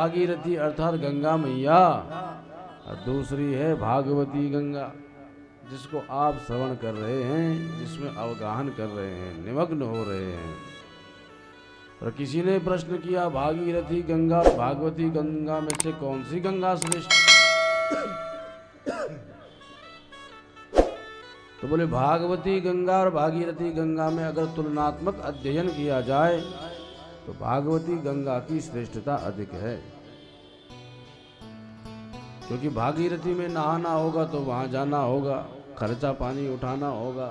भागीरथी अर्थात गंगा मैया, और दूसरी है भागवती गंगा, जिसको आप श्रवण कर रहे हैं, जिसमें अवगाहन कर रहे हैं, निमग्न हो रहे हैं। और किसी ने प्रश्न किया भागीरथी गंगा और भागवती गंगा में से कौन सी गंगा श्रेष्ठ? तो बोले भागवती गंगा और भागीरथी गंगा में अगर तुलनात्मक अध्ययन किया जाए तो भागवती गंगा की श्रेष्ठता अधिक है, क्योंकि भागीरथी में नहाना होगा तो वहां जाना होगा, खर्चा पानी उठाना होगा,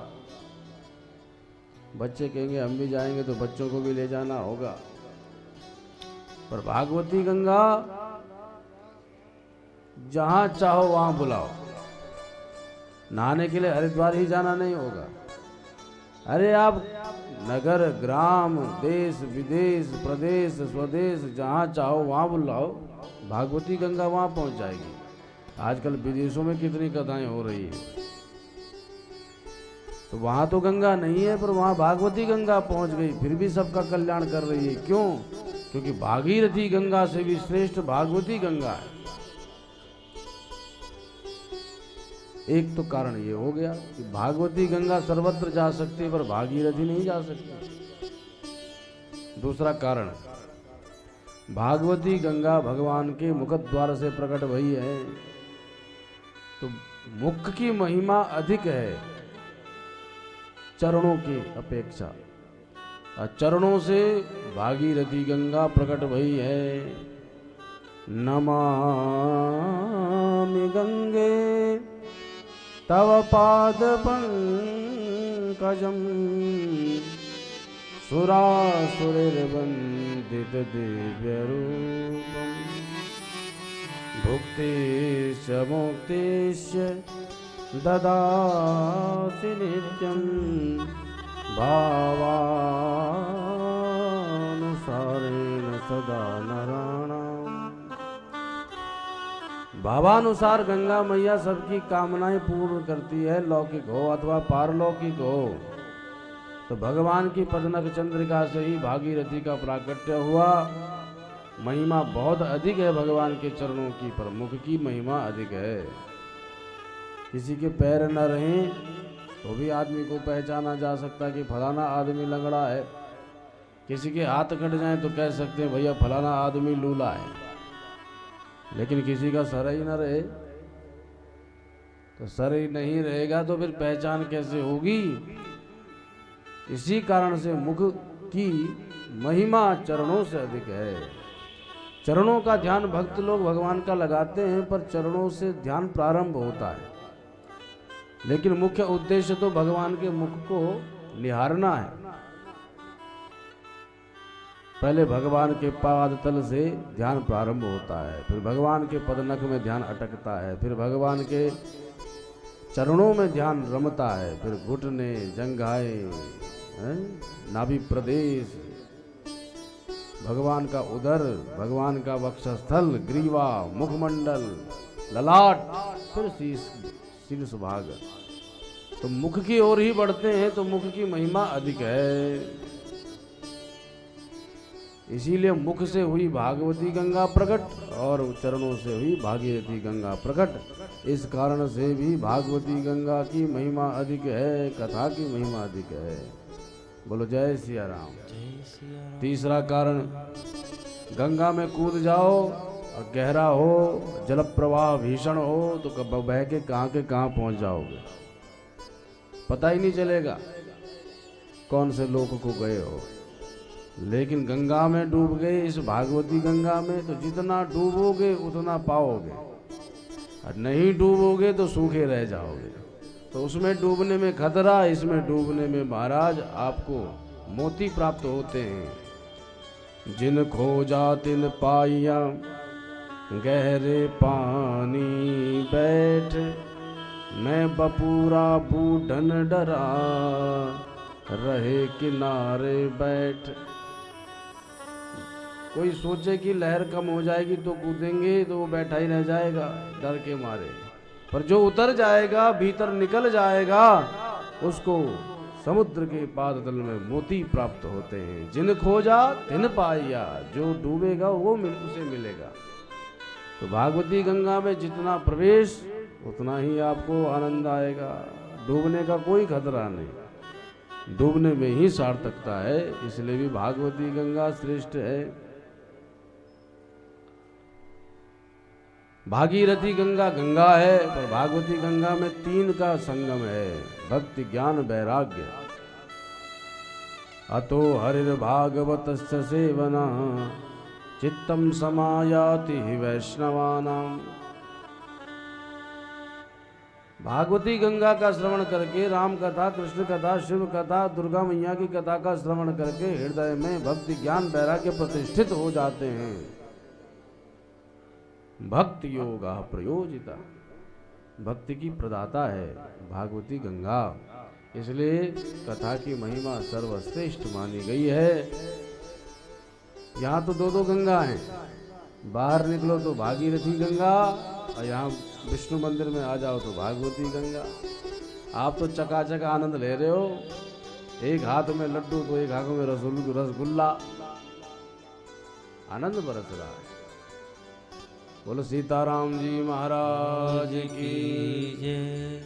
बच्चे कहेंगे हम भी जाएंगे तो बच्चों को भी ले जाना होगा। पर भागवती गंगा जहां चाहो वहां बुलाओ, नहाने के लिए हरिद्वार ही जाना नहीं होगा। अरे आप नगर ग्राम देश विदेश प्रदेश स्वदेश जहां चाहो वहां बुलाओ, भागवती गंगा वहां पहुंच जाएगी। आजकल विदेशों में कितनी कथाएं हो रही है, तो वहां तो गंगा नहीं है पर वहां भागवती गंगा पहुंच गई, फिर भी सबका कल्याण कर रही है। क्यों? क्योंकि भागीरथी गंगा से भी श्रेष्ठ भागवती गंगा है। एक तो कारण ये हो गया कि भागवती गंगा सर्वत्र जा सकती है पर भागीरथी नहीं जा सकती। दूसरा कारण, भागवती गंगा भगवान के मुखद्वार से प्रकट हुई है, तो मुख की महिमा अधिक है चरणों की अपेक्षा। चरणों से भागीरथी गंगा प्रकट हुई है। नमामि गंगे तव पाद पंकजम सुरासुरैर्वन्दित दिव्य रूपम भुक्तिश्च मुक्तिश्च ददासि नित्यं भावानुसारेण सदा नराणाम्। भावानुसार गंगा मैया सबकी कामनाएं पूर्ण करती है, लौकिक हो अथवा पारलौकिक हो। तो भगवान की पदनख चंद्रिका से ही भागीरथी का प्राकट्य हुआ। महिमा बहुत अधिक है भगवान के चरणों की, पर मुख की महिमा अधिक है। किसी के पैर न रहें तो भी आदमी को पहचाना जा सकता है कि फलाना आदमी लंगड़ा है। किसी के हाथ कट जाएं तो कह सकते हैं भैया फलाना आदमी लूला है। लेकिन किसी का सर ही न रहे तो सर ही नहीं रहेगा तो फिर पहचान कैसे होगी? इसी कारण से मुख की महिमा चरणों से अधिक है। चरणों का ध्यान भक्त लोग भगवान का लगाते हैं, पर चरणों से ध्यान प्रारंभ होता है, लेकिन मुख्य उद्देश्य तो भगवान के मुख को निहारना है। पहले भगवान के पाद तल से ध्यान प्रारंभ होता है, फिर भगवान के पदनख में ध्यान अटकता है, फिर भगवान के चरणों में ध्यान रमता है, फिर घुटने जंघाएं नाभि प्रदेश, भगवान का उदर, भगवान का वक्षस्थल, ग्रीवा, मुखमंडल, ललाट, फिर शीर्ष भाग। तो मुख की ओर ही बढ़ते हैं तो मुख की महिमा अधिक है। इसीलिए मुख से हुई भागवती गंगा प्रकट और चरणों से हुई भागीरथी गंगा प्रकट। इस कारण से भी भागवती गंगा की महिमा अधिक है, कथा की महिमा अधिक है। बोलो जय सिया राम। तीसरा कारण, गंगा में कूद जाओ और गहरा हो, जल प्रवाह भीषण हो तो बह के कहाँ पहुंच जाओगे, पता ही नहीं चलेगा कौन से लोक को गए हो। लेकिन गंगा में डूब गए, इस भागवती गंगा में, तो जितना डूबोगे उतना पाओगे, और नहीं डूबोगे तो सूखे रह जाओगे। तो उसमें डूबने में खतरा, इसमें डूबने में महाराज आपको मोती प्राप्त होते हैं। जिन खोजा तिन पाइया गहरे पानी बैठ, मैं बपूरा बूढ़न डरा रहे किनारे बैठ। कोई सोचे कि लहर कम हो जाएगी तो कूदेंगे, तो वो बैठा ही रह जाएगा डर के मारे। पर जो उतर जाएगा, भीतर निकल जाएगा, उसको समुद्र के पाद तल में मोती प्राप्त होते हैं। जिन खोजा तिन पाया, जो डूबेगा वो उसे मिलेगा। तो भागवती गंगा में जितना प्रवेश उतना ही आपको आनंद आएगा। डूबने का कोई खतरा नहीं, डूबने में ही सार्थकता है। इसलिए भी भागवती गंगा श्रेष्ठ है। भागीरथी गंगा गंगा है, पर भागवती गंगा में 3 का संगम है, भक्ति ज्ञान वैराग्य। अतो हरिर्भागवतस्य सेवना चित्तम समायाति वैष्णवानाम। भागवती गंगा का श्रवण करके, राम कथा, कृष्ण कथा, शिव कथा, दुर्गा मैया की कथा का श्रवण करके हृदय में भक्ति ज्ञान वैराग्य प्रतिष्ठित हो जाते हैं। भक्ति योगा प्रयोजिता, भक्ति की प्रदाता है भागवती गंगा। इसलिए कथा की महिमा सर्वश्रेष्ठ मानी गई है। यहाँ तो 2 गंगा हैं, बाहर निकलो तो भागीरथी गंगा, और यहाँ विष्णु मंदिर में आ जाओ तो भागवती गंगा। आप तो चकाचक आनंद ले रहे हो, एक हाथ में लड्डू तो एक हाथ में रसगुल्ला, आनंद बरस रहा है। बोलो सीताराम जी महाराज की जय।